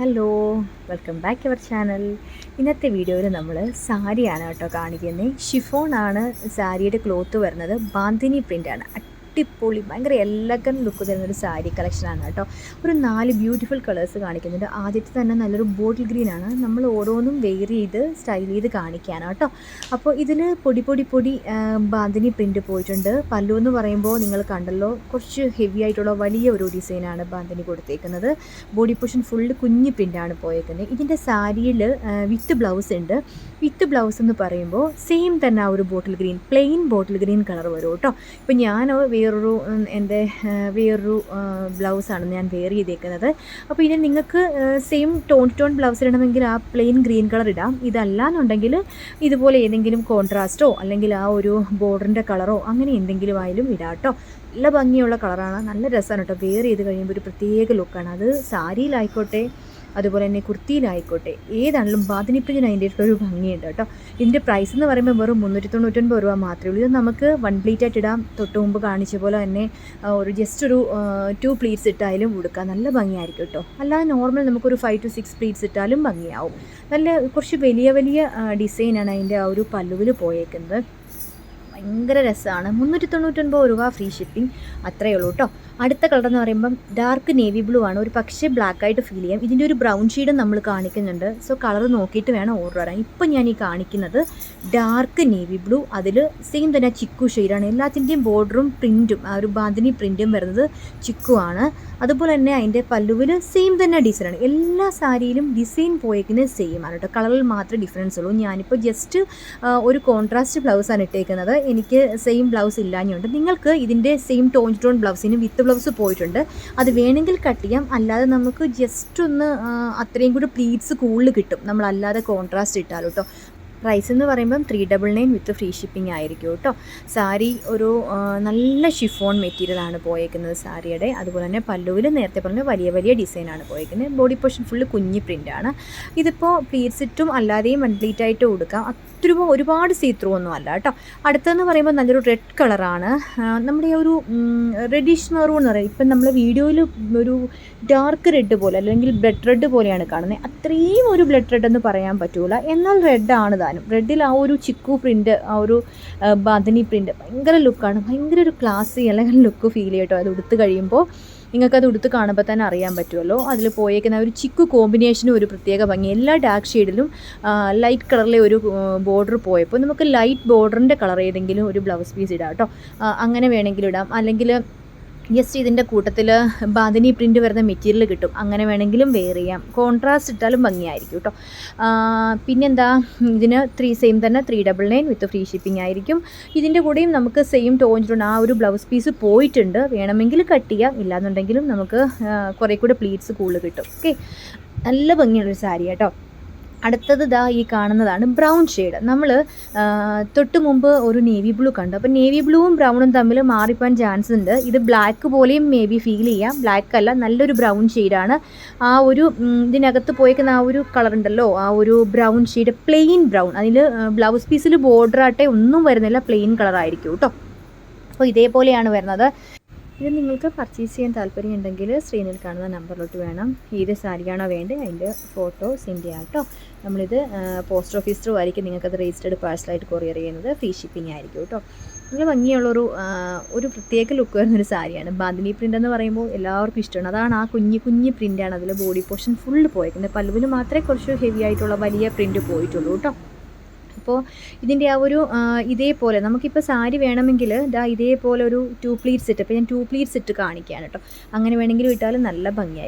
Hello, welcome back our channel. ഇന്നത്തെ വീഡിയോയിൽ നമ്മൾ സാരിയാണ് കേട്ടോ കാണിക്കുന്നത്. ഷിഫോണാണ് സാരിയുടെ ക്ലോത്ത് വരുന്നത്. ബാന്തിനി പ്രിൻ്റാണ്. അടിപൊളി ഭയങ്കര എലഗൻ ലുക്ക് തരുന്നൊരു സാരി കളക്ഷനാണ് കേട്ടോ. ഒരു 4 ബ്യൂട്ടിഫുൾ കളേഴ്സ് കാണിക്കുന്നുണ്ട്. ആദ്യത്തെ തന്നെ നല്ലൊരു ബോട്ടിൽ ഗ്രീനാണ്. നമ്മൾ ഓരോന്നും വെയർ ചെയ്ത് സ്റ്റൈൽ ചെയ്ത് കാണിക്കുകയാണ് കേട്ടോ. അപ്പോൾ ഇതിൽ പൊടി ബാന്തിനി പ്രിൻ്റ് പോയിട്ടുണ്ട്. പല്ലു എന്ന് പറയുമ്പോൾ നിങ്ങൾ കണ്ടല്ലോ, കുറച്ച് ഹെവി ആയിട്ടുള്ള വലിയ ഒരു ഡിസൈനാണ് ബാന്തിനി കൊടുത്തേക്കുന്നത്. ബോഡി പോർഷൻ ഫുള്ള് കുഞ്ഞ് പ്രിൻ്റാണ് പോയേക്കുന്നത്. ഇതിൻ്റെ സാരിയിൽ വിത്ത് ബ്ലൗസ് ഉണ്ട്. വിത്ത് ബ്ലൗസ് എന്ന് പറയുമ്പോൾ സെയിം തന്നെ ആ ഒരു bottle green, plain bottle green colour വരും കേട്ടോ. ഇപ്പം ഞാൻ വേറൊരു ബ്ലൗസാണ് ഞാൻ വെയർ ചെയ്തേക്കുന്നത്. അപ്പോൾ ഇനി നിങ്ങൾക്ക് സെയിം ടോൺ ബ്ലൗസ് ഇടണമെങ്കിൽ ആ പ്ലെയിൻ ഗ്രീൻ കളർ ഇടാം. ഇതല്ല എന്നുണ്ടെങ്കിൽ ഇതുപോലെ ഏതെങ്കിലും കോൺട്രാസ്റ്റോ അല്ലെങ്കിൽ ആ ഒരു ബോർഡറിൻ്റെ കളറോ അങ്ങനെ എന്തെങ്കിലും ആയാലും ഇടാം കേട്ടോ. നല്ല ഭംഗിയുള്ള കളറാണ്, നല്ല രസമാണ് കേട്ടോ. വെയർ ചെയ്ത് കഴിയുമ്പോൾ ഒരു പ്രത്യേക ലുക്കാണ്. അത് സാരിയിലായിക്കോട്ടെ അതുപോലെ തന്നെ കുർത്തിയിലായിക്കോട്ടെ ഏതാണെങ്കിലും ബാന്തിനി പ്രിൻ്റിന് അതിൻ്റെ ഒരു ഭംഗിയുണ്ട് കേട്ടോ. ഇതിൻ്റെ പ്രൈസ് എന്ന് പറയുമ്പോൾ വെറും 399 രൂപ മാത്രമേ ഉള്ളൂ. ഇത് നമുക്ക് 1 പ്ലീറ്റായിട്ട് ഇടാം. തൊട്ട് മുമ്പ് കാണിച്ച പോലെ തന്നെ ജസ്റ്റ് ഒരു 2 പ്ലീറ്റ്സ് ഇട്ടാലും കൊടുക്കാം. നല്ല ഭംഗിയായിരിക്കും കേട്ടോ. അല്ലാതെ നോർമൽ നമുക്കൊരു 5 to 6 പ്ലീറ്റ്സ് ഇട്ടാലും ഭംഗിയാവും. നല്ല കുറച്ച് വലിയ ഡിസൈനാണ് അതിൻ്റെ ആ ഒരു പല്ലുവിൽ പോയേക്കുന്നത്. ഭയങ്കര രസമാണ്. 399 രൂപ, ഫ്രീ ഷിപ്പിംഗ്, അത്രയേ ഉള്ളൂ കേട്ടോ. അടുത്ത കളർ എന്ന് പറയുമ്പം ഡാർക്ക് നേവി ബ്ലൂ ആണ്. ഒരു പക്ഷേ ബ്ലാക്ക് ആയിട്ട് ഫീൽ ചെയ്യാം. ഇതിൻ്റെ ഒരു ബ്രൗൺ ഷെയ്ഡും നമ്മൾ കാണിക്കുന്നുണ്ട്. സോ കളർ നോക്കിയിട്ട് വേണം ഓർഡർ വരാൻ. ഇപ്പം ഞാൻ ഈ കാണിക്കുന്നത് ഡാർക്ക് നേവി ബ്ലൂ, അതിൽ സെയിം തന്നെ ചിക്കു ഷെയ്ഡാണ്. എല്ലാത്തിൻ്റെയും ബോർഡറും പ്രിൻറ്റും ആ ഒരു ബാന്തിനി പ്രിൻറ്റും വരുന്നത് ചിക്കു ആണ്. അതുപോലെ തന്നെ അതിൻ്റെ പല്ലുവിൽ സെയിം തന്നെ ഡിസൈനാണ്. എല്ലാ സാരിയിലും ഡിസൈൻ പോയേക്കുന്നത് സെയിം ആണ് കേട്ടോ. കളറിൽ മാത്രമേ ഡിഫറൻസ് ഉള്ളൂ. ഞാനിപ്പോൾ ജസ്റ്റ് ഒരു കോൺട്രാസ്റ്റ് ബ്ലൗസാണ് ഇട്ടേക്കുന്നത്. എനിക്ക് സെയിം ബ്ലൗസ് ഇല്ലാഞ്ഞുണ്ട്. നിങ്ങൾക്ക് ഇതിൻ്റെ സെയിം ടോൺ ബ്ലൗസിന് വിത്ത് ബ്ലൗസ് പോയിട്ടുണ്ട്. അത് വേണമെങ്കിൽ കട്ട് ചെയ്യാം. അല്ലാതെ നമുക്ക് ജസ്റ്റ് ഒന്ന് അത്രയും കൂടി പ്ലീറ്റ്സ് കൂടുതൽ കിട്ടും നമ്മളല്ലാതെ കോൺട്രാസ്റ്റ് ഇട്ടാലും കേട്ടോ. പ്രൈസ് എന്ന് പറയുമ്പം 399 വിത്ത് ഫ്രീ ഷിപ്പിംഗ് ആയിരിക്കും കേട്ടോ. സാരി ഒരു നല്ല ഷിഫോൺ മെറ്റീരിയലാണ് പോയേക്കുന്നത് സാരിയുടെ. അതുപോലെ തന്നെ പല്ലുവിൽ നേരത്തെ പറഞ്ഞ വലിയ ഡിസൈനാണ് പോയേക്കുന്നത്. ബോഡി പോർഷൻ ഫുള്ള് കുഞ്ഞി പ്രിൻ്റാണ്. ഇതിപ്പോൾ പ്ലീറ്റ്സ് ഇട്ടും അല്ലാതെയും 1 പ്ലീറ്റ് ആയിട്ട് കൊടുക്കാം. ഒരുപാട് സീത്രൂ ഒന്നും അല്ല കേട്ടോ. അടുത്തതെന്ന് പറയുമ്പോൾ നല്ലൊരു റെഡ് കളറാണ്. നമ്മുടെ ഒരു റെഡിഷ് മെറൂൺ എന്ന് പറയുന്നത് ഇപ്പം നമ്മൾ വീഡിയോയിൽ ഒരു ഡാർക്ക് റെഡ് പോലെ അല്ലെങ്കിൽ ബ്ലഡ് റെഡ് പോലെയാണ് കാണുന്നത്. അത്രയും ഒരു ബ്ലഡ് റെഡ് എന്ന് പറയാൻ പറ്റൂല, എന്നാൽ റെഡാണ് താനും. റെഡിൽ ആ ഒരു ചിക്കു പ്രിൻ്റ്, ആ ഒരു ബാന്തിനി പ്രിൻ്റ് ഭയങ്കര ലുക്കാണ്. ഭയങ്കര ഒരു ക്ലാസി അല്ലെങ്കിൽ ലുക്ക് ഫീൽ ചെയ്യട്ടോ. അത് ഉടുത്ത് കഴിയുമ്പോൾ നിങ്ങൾക്കത് ഉടുത്ത് കാണുമ്പോൾ തന്നെ അറിയാൻ പറ്റുമല്ലോ. അതിൽ പോയേക്കുന്ന ഒരു ചിക്കു കോമ്പിനേഷനും ഒരു പ്രത്യേക ഭംഗി. എല്ലാ ഡാർക്ക് ഷെയ്ഡിലും ലൈറ്റ് കളറിലെ ഒരു ബോർഡർ പോയപ്പോൾ നമുക്ക് ലൈറ്റ് ബോർഡറിൻ്റെ കളർ ഏതെങ്കിലും ഒരു ബ്ലൗസ് പീസ് ഇടാം കേട്ടോ. അങ്ങനെ വേണമെങ്കിലും ഇടാം. അല്ലെങ്കിൽ ജസ്റ്റ് ഇതിൻ്റെ കൂട്ടത്തിൽ ബാന്തിനി പ്രിൻ്റ് വരുന്ന മെറ്റീരിയൽ കിട്ടും. അങ്ങനെ വേണമെങ്കിലും വെയർ ചെയ്യാം. കോൺട്രാസ്റ്റ് ഇട്ടാലും ഭംഗിയായിരിക്കും കേട്ടോ. പിന്നെന്താ, ഇതിന് സെയിം തന്നെ 399 വിത്ത് ഫ്രീ ഷിപ്പിംഗ് ആയിരിക്കും. ഇതിൻ്റെ കൂടെയും നമുക്ക് സെയിം ടോൺ ആ ഒരു ബ്ലൗസ് പീസ് പോയിട്ടുണ്ട്. വേണമെങ്കിൽ കട്ട് ചെയ്യാം. ഇല്ലാന്നുണ്ടെങ്കിലും നമുക്ക് കുറേ കൂടെ പ്ലീറ്റ്സ് കൂടുതൽ കിട്ടും. ഓക്കെ, നല്ല ഭംഗിയുള്ളൊരു സാരി കേട്ടോ. അടുത്തത് ഈ കാണുന്നതാണ് ബ്രൗൺ ഷെയ്ഡ്. നമ്മൾ തൊട്ട് മുമ്പ് ഒരു നേവി ബ്ലൂ കണ്ടു. അപ്പോൾ നേവി ബ്ലൂവും ബ്രൗണും തമ്മിൽ മാറിപ്പോൻ ചാൻസ് ഉണ്ട്. ഇത് ബ്ലാക്ക് പോലെയും മേ ബി ഫീൽ ചെയ്യാം. ബ്ലാക്ക് അല്ല, നല്ലൊരു ബ്രൗൺ ഷെയ്ഡാണ്. ആ ഒരു ഇതിനകത്ത് പോയേക്കുന്ന ആ ഒരു കളർ ഉണ്ടല്ലോ, ആ ഒരു ബ്രൗൺ ഷെയ്ഡ്, പ്ലെയിൻ ബ്രൗൺ. അതിൽ ബ്ലൗസ് പീസിൽ ബോർഡറാട്ടെ ഒന്നും വരുന്നില്ല, പ്ലെയിൻ കളറായിരിക്കും കേട്ടോ. അപ്പോൾ ഇതേപോലെയാണ് വരുന്നത്. ഇത് നിങ്ങൾക്ക് പർച്ചേസ് ചെയ്യാൻ താല്പര്യമുണ്ടെങ്കിൽ സ്ക്രീനിൽ കാണുന്ന നമ്പറിലോട്ട് വേണം. ഏത് സാരിയാണോ വേണ്ടത് അതിൻ്റെ ഫോട്ടോ സെൻഡ് ചെയ്യാം കേട്ടോ. നമ്മളിത് പോസ്റ്റ് ഓഫീസ് ത്രൂ ആയിരിക്കും നിങ്ങൾക്കത് രജിസ്റ്റേർഡ് പാഴ്സലായിട്ട് കൊറിയർ ചെയ്യുന്നത്. ഫ്രീ ഷിപ്പിംഗ് ആയിരിക്കും കേട്ടോ. നല്ല ഭംഗിയുള്ളൊരു പ്രത്യേക ലുക്ക് വരുന്നൊരു സാരിയാണ്. ബാന്തിനി പ്രിൻ്റ് എന്ന് പറയുമ്പോൾ എല്ലാവർക്കും ഇഷ്ടമാണ്. അതാണ് ആ കുഞ്ഞി പ്രിൻ്റാണ്. അതിൽ ബോഡി പോർഷൻ ഫുള്ള് പോയിരിക്കുന്നത്. പല്ലുവിന് മാത്രമേ കുറച്ച് ഹെവി ആയിട്ടുള്ള വലിയ പ്രിൻ്റ് പോയിട്ടുള്ളൂ കേട്ടോ. അപ്പോൾ ഇതിൻ്റെ ആ ഒരു ഇതേപോലെ നമുക്കിപ്പോൾ സാരി വേണമെങ്കിൽ ഇതേപോലെ ഒരു 2 പ്ലീറ്റ്സ് ഇട്ട്, ഇപ്പോൾ ഞാൻ 2 പ്ലീറ്റ്സ് ഇട്ട് കാണിക്കുകയാണ് കേട്ടോ. അങ്ങനെ വേണമെങ്കിലും ഇട്ടാലും നല്ല ഭംഗിയായി.